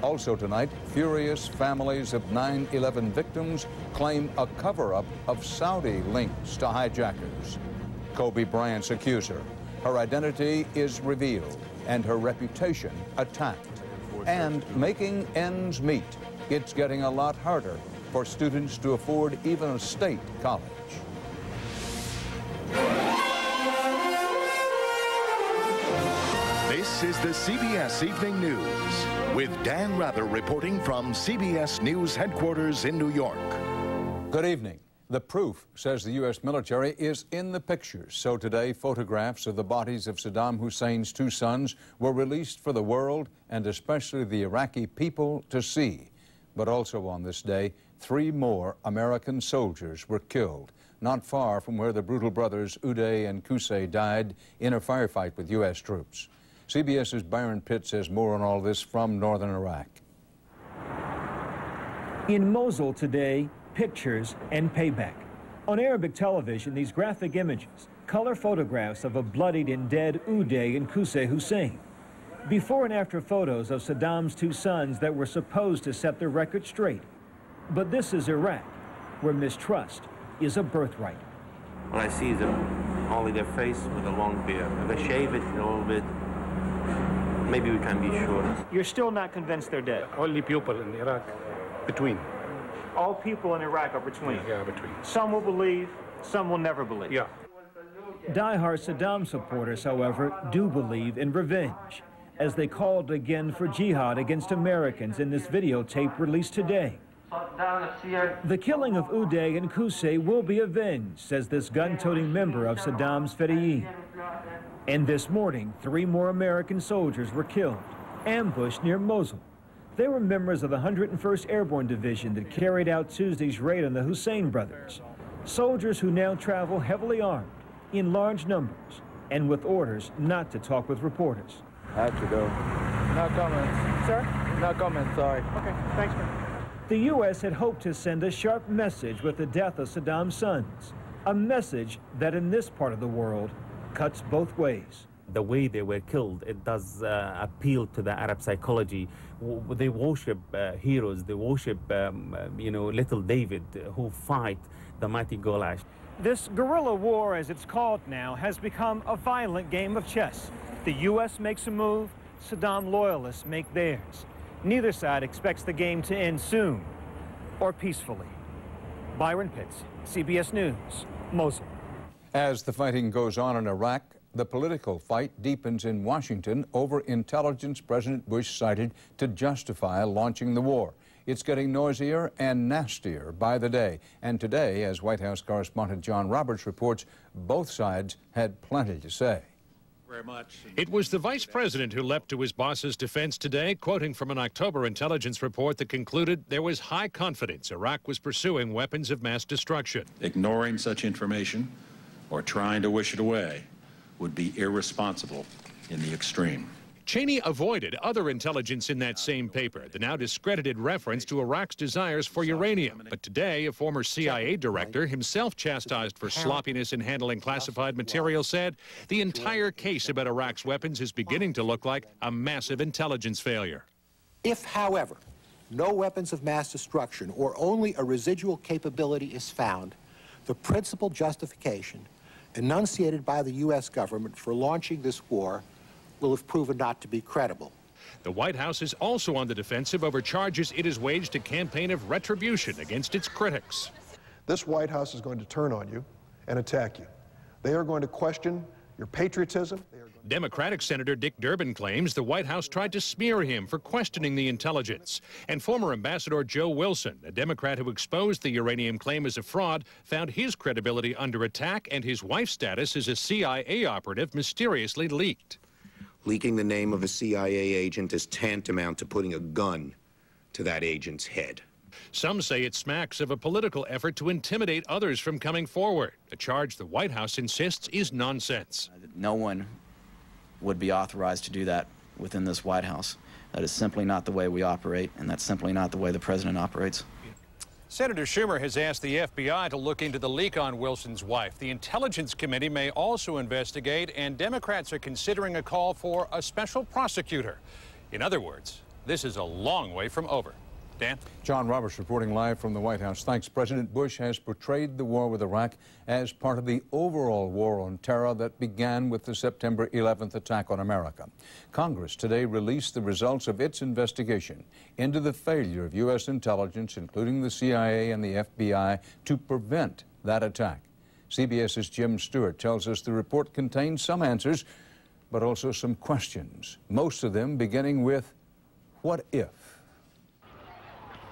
Also tonight, furious families of 9/11 victims claim a cover-up of Saudi links to hijackers. Kobe Bryant's accuser. Her identity is revealed and her reputation attacked. And making ends meet. It's getting a lot harder for students to afford even a state college. This is the CBS Evening News with Dan Rather reporting from CBS News headquarters in New York. Good evening. The proof says the U.S. military is in the pictures. So today, photographs of the bodies of Saddam Hussein's two sons were released for the world and especially the Iraqi people to see. But also on this day, 3 more American soldiers were killed, not far from where the brutal brothers Uday and Qusay died in a firefight with U.S. troops. CBS's Bryant says more on all this from northern Iraq. In Mosul today, pictures and payback. On Arabic television, these graphic images, color photographs of a bloodied and dead Uday and Qusay Hussein. Before and after photos of Saddam's two sons that were supposed to set the record straight. But this is Iraq, where mistrust is a birthright. What I see is only their face with a long beard. If I shave it a little bit, maybe we can be sure. You're still not convinced they're dead? Only people in Iraq, between. All people in Iraq are between? Yeah, between. Some will believe, some will never believe. Yeah. Die-hard Saddam supporters, however, do believe in revenge, as they called again for jihad against Americans in this videotape released today. The killing of Uday and Qusay will be avenged, says this gun-toting member of Saddam's Fedayeen. And this morning, 3 more American soldiers were killed, ambushed near Mosul. They were members of the 101st Airborne Division that carried out Tuesday's raid on the Hussein brothers. Soldiers who now travel heavily armed, in large numbers, and with orders not to talk with reporters. I have to go. No comments. Sir? No comments, sorry. Okay, thanks, man. The U.S. had hoped to send a sharp message with the death of Saddam's sons, a message that in this part of the world cuts both ways. The way they were killed, it does appeal to the Arab psychology. They worship heroes, they worship, little David who fight the mighty Goliath. This guerrilla war, as it's called now, has become a violent game of chess. The U.S. makes a move, Saddam loyalists make theirs. Neither side expects the game to end soon or peacefully. Byron Pitts, CBS News, Mosul. As the fighting goes on in Iraq, the political fight deepens in Washington over intelligence President Bush cited to justify launching the war. It's getting noisier and nastier by the day. And today, as White House correspondent John Roberts reports, both sides had plenty to say. Very much. It was the vice president who leapt to his boss's defense today, quoting from an October intelligence report that concluded there was high confidence Iraq was pursuing weapons of mass destruction. Ignoring such information or trying to wish it away would be irresponsible in the extreme. Cheney avoided other intelligence in that same paper, the now discredited reference to Iraq's desires for uranium. But today, a former CIA director, himself chastised for sloppiness in handling classified material, said the entire case about Iraq's weapons is beginning to look like a massive intelligence failure. If, however, no weapons of mass destruction or only a residual capability is found, the principal justification enunciated by the U.S. government for launching this war will have proven not to be credible. The White House is also on the defensive over charges it has waged a campaign of retribution against its critics. This White House is going to turn on you and attack you. They are going to question your patriotism. Democratic Senator Dick Durbin claims the White House tried to smear him for questioning the intelligence. And former Ambassador Joe Wilson, a Democrat who exposed the uranium claim as a fraud, found his credibility under attack and his wife's status as a CIA operative mysteriously leaked. Leaking the name of a CIA agent is tantamount to putting a gun to that agent's head. Some say it smacks of a political effort to intimidate others from coming forward, a charge the White House insists is nonsense. No one would be authorized to do that within this White House. That is simply not the way we operate, and that's simply not the way the president operates. Senator Schumer has asked the FBI to look into the leak on Wilson's wife. The Intelligence Committee may also investigate, and Democrats are considering a call for a special prosecutor. In other words, this is a long way from over. Dan? John Roberts reporting live from the White House. Thanks. President Bush has portrayed the war with Iraq as part of the overall war on terror that began with the September 11th attack on America. Congress today released the results of its investigation into the failure of U.S. intelligence, including the CIA and the FBI, to prevent that attack. CBS's Jim Stewart tells us the report contains some answers, but also some questions, most of them beginning with, what if?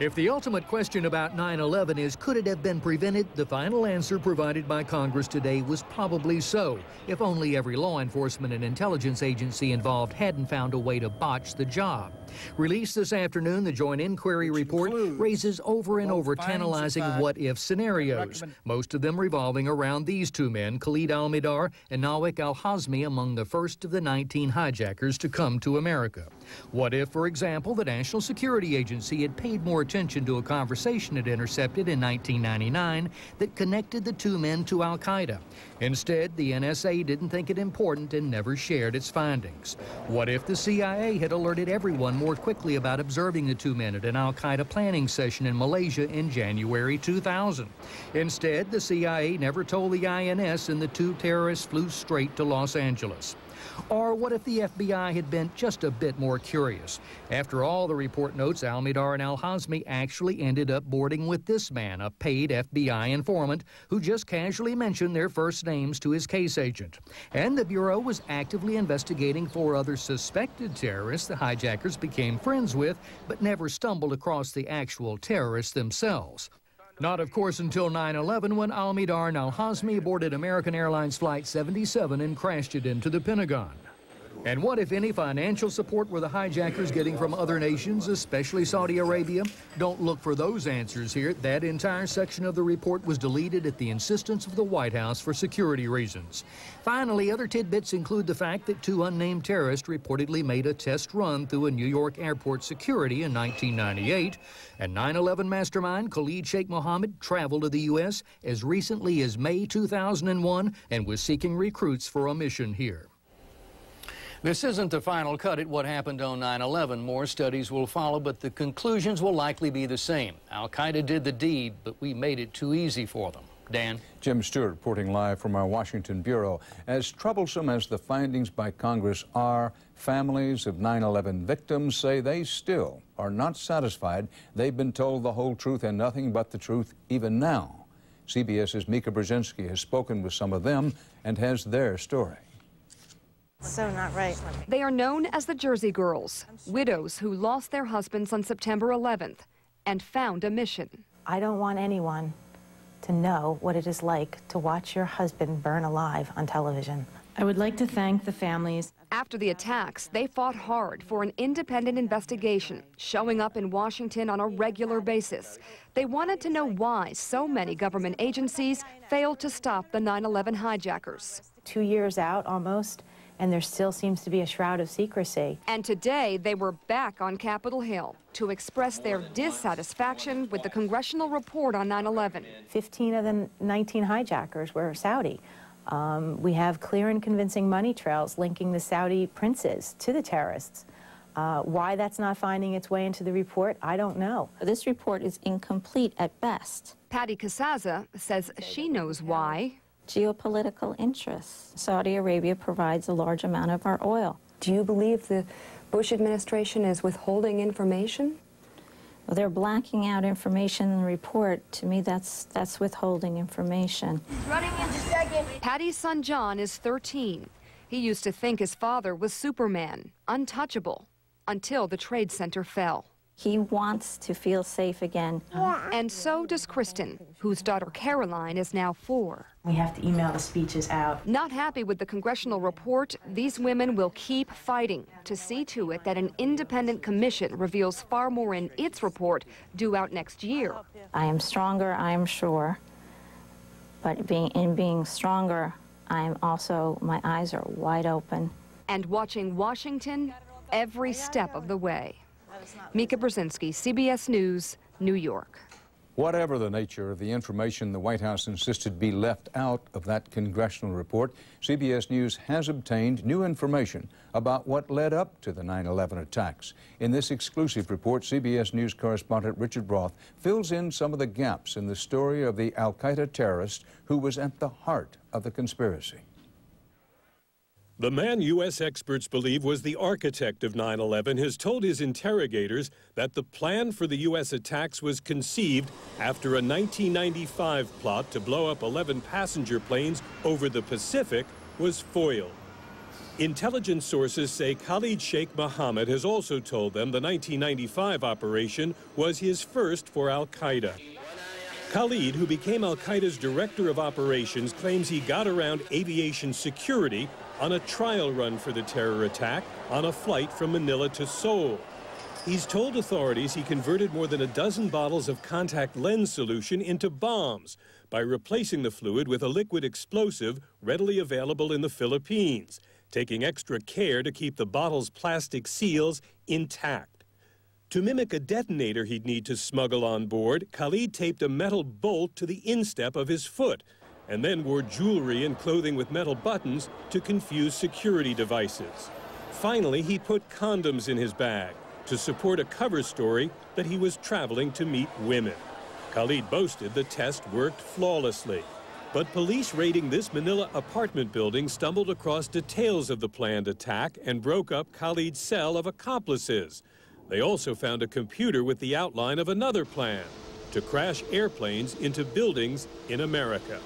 If the ultimate question about 9/11 is, could it have been prevented, the final answer provided by Congress today was probably so, if only every law enforcement and intelligence agency involved hadn't found a way to botch the job. Released this afternoon, the Joint Inquiry Report raises over and over tantalizing what-if scenarios, most of them revolving around these two men, Khalid al-Mihdhar and Nawak al-Hazmi, among the first of the 19 hijackers to come to America. What if, for example, the National Security Agency had paid more attention to a conversation it intercepted in 1999 that connected the two men to Al-Qaeda? Instead, the NSA didn't think it important and never shared its findings. What if the CIA had alerted everyone more quickly about observing the two men at an Al-Qaeda planning session in Malaysia in January 2000? Instead, the CIA never told the INS and the two terrorists flew straight to Los Angeles. Or what if the FBI had been just a bit more curious? After all, the report notes al-Mihdhar and al-Hazmi actually ended up boarding with this man, a paid FBI informant, who just casually mentioned their first names to his case agent. And the Bureau was actively investigating 4 other suspected terrorists the hijackers became friends with, but never stumbled across the actual terrorists themselves. Not, of course, until 9/11, when al-Mihdhar and al-Hazmi boarded American Airlines Flight 77 and crashed it into the Pentagon. And what, if any, financial support were the hijackers getting from other nations, especially Saudi Arabia? Don't look for those answers here. That entire section of the report was deleted at the insistence of the White House for security reasons. Finally, other tidbits include the fact that 2 unnamed terrorists reportedly made a test run through a New York airport security in 1998, and 9/11 mastermind Khalid Sheik Mohammed traveled to the U.S. as recently as May 2001 and was seeking recruits for a mission here. This isn't the final cut at what happened on 9/11. More studies will follow, but the conclusions will likely be the same. Al-Qaeda did the deed, but we made it too easy for them. Dan? Jim Stewart reporting live from our Washington bureau. As troublesome as the findings by Congress are, families of 9/11 victims say they still are not satisfied. They've been told the whole truth and nothing but the truth even now. CBS's Mika Brzezinski has spoken with some of them and has their story. So not right. They are known as the Jersey Girls, widows who lost their husbands on September 11th and found a mission. I don't want anyone to know what it is like to watch your husband burn alive on television. I would like to thank the families. After the attacks, they fought hard for an independent investigation, showing up in Washington on a regular basis. They wanted to know why so many government agencies failed to stop the 9/11 hijackers. 2 years out almost, and there still seems to be a shroud of secrecy. And today, they were back on Capitol Hill to express their dissatisfaction with the congressional report on 9/11. 15 of the 19 hijackers were Saudi. We have clear and convincing money trails linking the Saudi princes to the terrorists. Why that's not finding its way into the report, I don't know. This report is incomplete at best. Patty Casaza says she knows why. Geopolitical interests. Saudi Arabia provides a large amount of our oil. Do you believe the Bush administration is withholding information? Well, they're blacking out information in the report. To me, that's withholding information. Running into second. Patty's son John is 13. He used to think his father was Superman, untouchable, until the Trade Center fell. He wants to feel safe again. And so does Kristen, whose daughter Caroline is now 4. We have to email the speeches out. Not happy with the congressional report, these women will keep fighting to see to it that an independent commission reveals far more in its report due out next year. I am stronger, I am sure. But being stronger, I am also, my eyes are wide open. And watching Washington every step of the way. Mika Brzezinski, CBS News, New York. Whatever the nature of the information the White House insisted be left out of that congressional report, CBS News has obtained new information about what led up to the 9/11 attacks. In this exclusive report, CBS News correspondent Richard Roth fills in some of the gaps in the story of the Al-Qaeda terrorist who was at the heart of the conspiracy. The man U.S. experts believe was the architect of 9/11 has told his interrogators that the plan for the U.S. attacks was conceived after a 1995 plot to blow up 11 passenger planes over the Pacific was foiled. Intelligence sources say Khalid Sheik Mohammed has also told them the 1995 operation was his first for Al-Qaeda. Khalid, who became Al-Qaeda's director of operations, claims he got around aviation security on a trial run for the terror attack on a flight from Manila to Seoul. He's told authorities he converted more than a dozen bottles of contact lens solution into bombs by replacing the fluid with a liquid explosive readily available in the Philippines, taking extra care to keep the bottle's plastic seals intact. To mimic a detonator he'd need to smuggle on board, Khalid taped a metal bolt to the instep of his foot and then wore jewelry and clothing with metal buttons to confuse security devices. Finally, he put condoms in his bag to support a cover story that he was traveling to meet women. Khalid boasted the test worked flawlessly. But police raiding this Manila apartment building stumbled across details of the planned attack and broke up Khalid's cell of accomplices. They also found a computer with the outline of another plan to crash airplanes into buildings in America.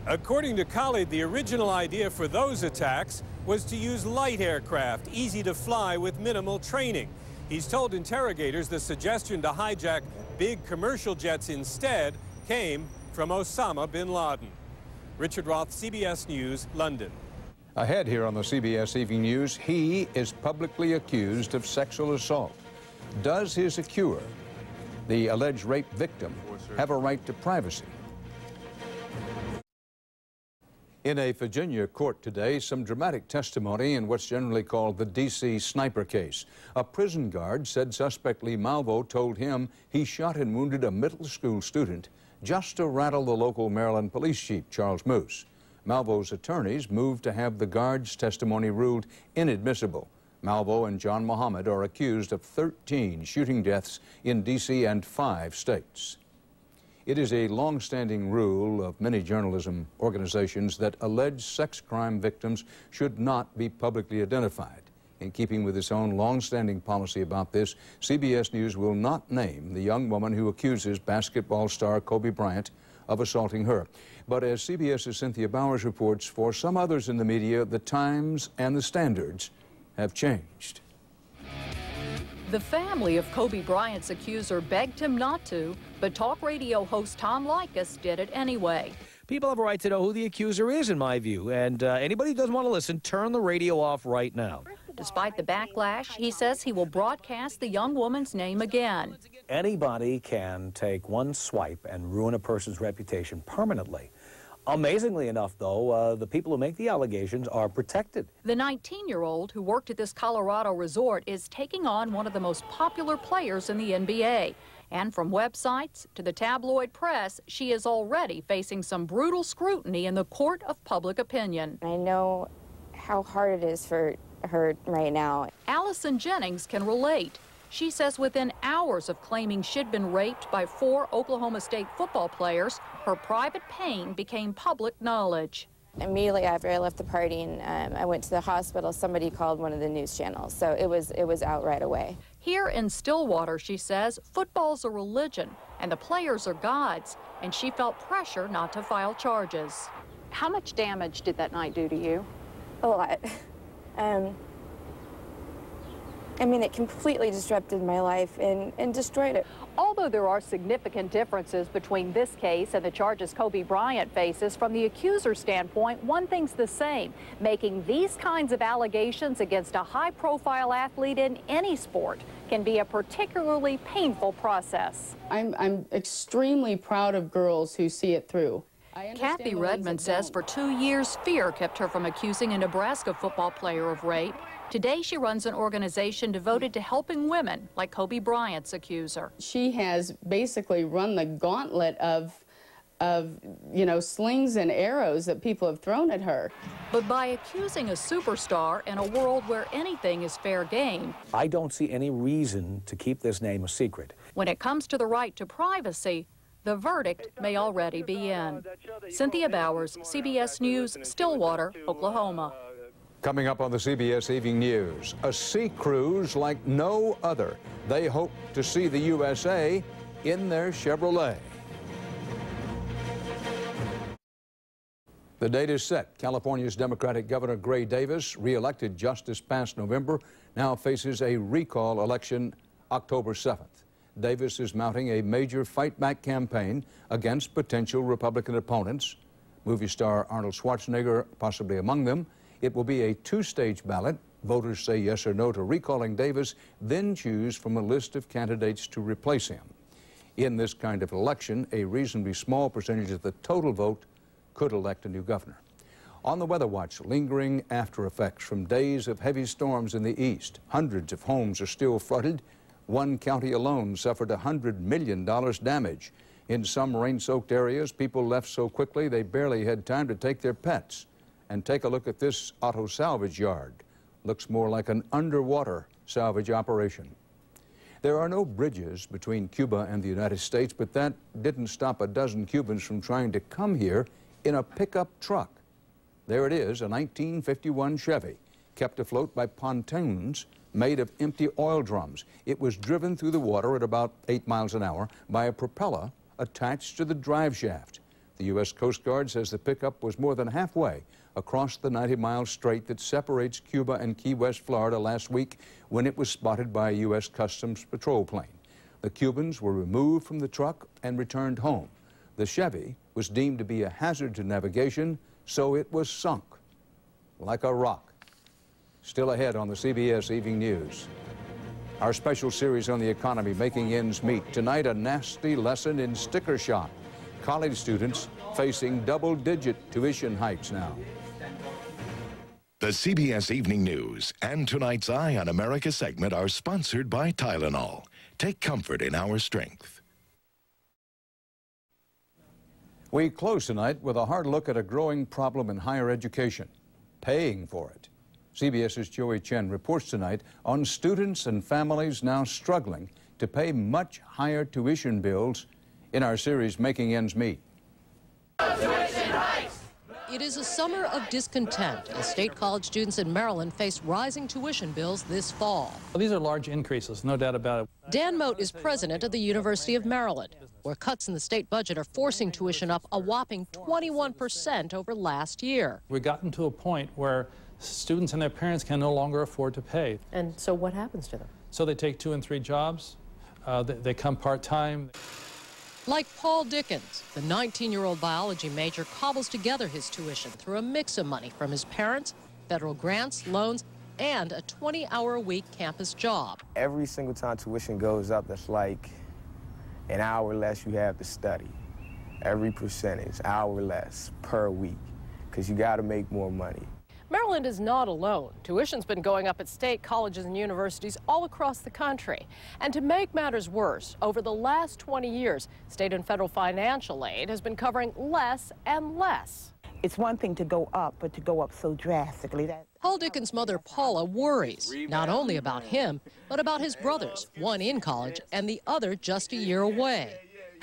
According to Khalid, the original idea for those attacks was to use light aircraft, easy to fly with minimal training. He's told interrogators the suggestion to hijack big commercial jets instead came from Osama bin Laden. Richard Roth, CBS News, London. Ahead here on the CBS Evening News, he is publicly accused of sexual assault. Does his accuser, the alleged rape victim, have a right to privacy? In a Virginia court today, some dramatic testimony in what's generally called the D.C. sniper case. A prison guard said suspect Lee Malvo told him he shot and wounded a middle school student just to rattle the local Maryland police chief, Charles Moose. Malvo's attorneys moved to have the guard's testimony ruled inadmissible. Malvo and John Mohammed are accused of 13 shooting deaths in D.C. and 5 states. It is a long-standing rule of many journalism organizations that alleged sex crime victims should not be publicly identified. In keeping with its own long-standing policy about this, CBS News will not name the young woman who accuses basketball star Kobe Bryant of assaulting her. But as CBS's Cynthia Bowers reports, for some others in the media, the times and the standards have changed. The family of Kobe Bryant's accuser begged him not to, but talk radio host Tom Likas did it anyway. People have a right to know who the accuser is, in my view, and anybody who doesn't want to listen, turn the radio off right now. Despite the backlash, he says he will broadcast the young woman's name again. Anybody can take one swipe and ruin a person's reputation permanently. Amazingly enough, though, the people who make the allegations are protected. The 19-year-old who worked at this Colorado resort is taking on one of the most popular players in the NBA. And from websites to the tabloid press, she is already facing some brutal scrutiny in the court of public opinion. I know how hard it is for her right now. Allison Jennings can relate. She says within hours of claiming she'd been raped by 4 Oklahoma State football players, her private pain became public knowledge. Immediately after I left the party and I went to the hospital, somebody called one of the news channels, so it was out right away. Here in Stillwater, she says, football's a religion and the players are gods, and she felt pressure not to file charges. How much damage did that night do to you? A lot. I mean, it completely disrupted my life and destroyed it. Although there are significant differences between this case and the charges Kobe Bryant faces, from the accuser's standpoint, one thing's the same. Making these kinds of allegations against a high-profile athlete in any sport can be a particularly painful process. I'm extremely proud of girls who see it through. Kathy Redmond says for 2 years, fear kept her from accusing a Nebraska football player of rape. Today, she runs an organization devoted to helping women like Kobe Bryant's accuser. She has basically run the gauntlet of slings and arrows that people have thrown at her. But by accusing a superstar in a world where anything is fair game, I don't see any reason to keep this name a secret. when it comes to the right to privacy, the verdict may already be in. Cynthia Bowers, CBS News, Stillwater, Oklahoma. Coming up on the CBS Evening News, a sea cruise like no other. They hope to see the USA in their Chevrolet. The date is set. California's Democratic Governor Gray Davis, re-elected just this past November, now faces a recall election October 7th. Davis is mounting a major fight-back campaign against potential Republican opponents. Movie star Arnold Schwarzenegger possibly among them. It will be a two-stage ballot. Voters say yes or no to recalling Davis, then choose from a list of candidates to replace him. In this kind of election, a reasonably small percentage of the total vote could elect a new governor. On the Weather Watch, lingering after effects from days of heavy storms in the east. Hundreds of homes are still flooded. One county alone suffered $100 million damage. In some rain-soaked areas, people left so quickly they barely had time to take their pets. And take a look at this auto salvage yard. Looks more like an underwater salvage operation. There are no bridges between Cuba and the United States, but that didn't stop a dozen Cubans from trying to come here in a pickup truck. There it is, a 1951 Chevy, kept afloat by pontoons made of empty oil drums. It was driven through the water at about 8 miles an hour by a propeller attached to the drive shaft. The U.S. Coast Guard says the pickup was more than halfway across the 90-mile strait that separates Cuba and Key West, Florida last week when it was spotted by a U.S. Customs patrol plane. The Cubans were removed from the truck and returned home. The Chevy was deemed to be a hazard to navigation, so it was sunk like a rock. Still ahead on the CBS Evening News. Our special series on the economy, Making Ends Meet. Tonight, a nasty lesson in sticker shock. College students facing double-digit tuition hikes now. The CBS Evening News and tonight's Eye on America segment are sponsored by Tylenol. Take comfort in our strength. We close tonight with a hard look at a growing problem in higher education, paying for it. CBS's Joey Chen reports tonight on students and families now struggling to pay much higher tuition bills in our series, Making Ends Meet. It is a summer of discontent as state college students in Maryland face rising tuition bills this fall. Well, these are large increases, no doubt about it. Dan Moat is president of the University of Maryland, where cuts in the state budget are forcing tuition up a whopping 21% over last year. We've gotten to a point where students and their parents can no longer afford to pay. And so what happens to them? So they take 2 and 3 jobs. They come part-time. Like Paul Dickens, the 19-year-old biology major cobbles together his tuition through a mix of money from his parents, federal grants, loans, and a 20-hour-a-week campus job. Every single time tuition goes up, that's like an hour less you have to study. Every percentage, hour less per week, because you got to make more money. Maryland is not alone. Tuition's been going up at state colleges and universities all across the country. And to make matters worse, over the last 20 years, state and federal financial aid has been covering less and less. It's one thing to go up, but to go up so drastically. Paul Dickens' mother, Paula, worries not only about him, but about his brothers, one in college and the other just a year away.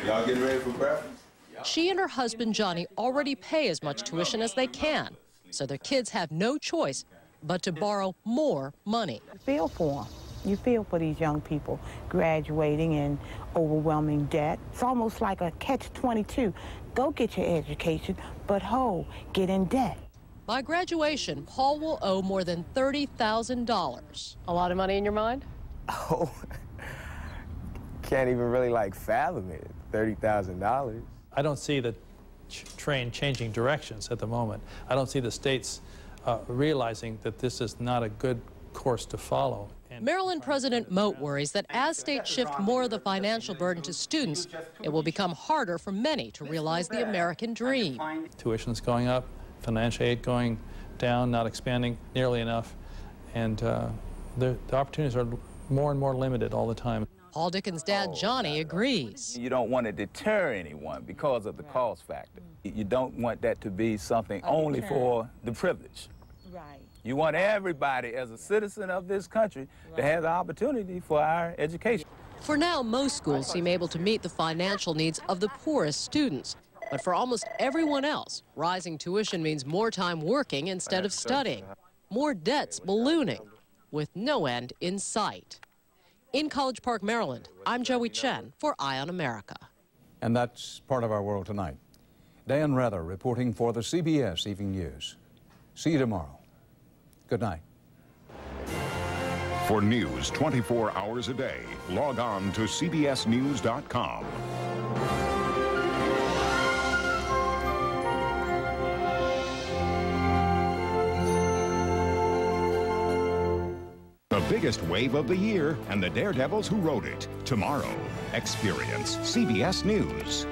Y'all getting ready for breakfast? She and her husband, Johnny, already pay as much tuition as they can, so their kids have no choice but to borrow more money. You feel for them. You feel for these young people graduating in overwhelming debt. It's almost like a catch-22. Go get your education, but get in debt. By graduation, Paul will owe more than $30,000. A lot of money in your mind? Oh, can't even really fathom it, $30,000. I don't see the train changing directions at the moment. I don't see the states realizing that this is not a good course to follow. Maryland President Moat worries that as states shift more of the financial burden to students, it will become harder for many to realize the American dream. Tuition's going up, financial aid going down, not expanding nearly enough, and the opportunities are more and more limited all the time. Paul Dickens' dad, Johnny, agrees. You don't want to deter anyone because of the cost factor. You don't want that to be something only for the privileged. Right. You want everybody as a citizen of this country to have the opportunity for our education. For now, most schools seem able to meet the financial needs of the poorest students. But for almost everyone else, rising tuition means more time working instead of studying, more debts ballooning, with no end in sight. In College Park, Maryland, I'm Joey Chen for Eye on America. And that's part of our world tonight. Dan Rather reporting for the CBS Evening News. See you tomorrow. Good night. For news 24 hours a day, log on to cbsnews.com. The biggest wave of the year and the daredevils who rode it. Tomorrow, experience CBS News.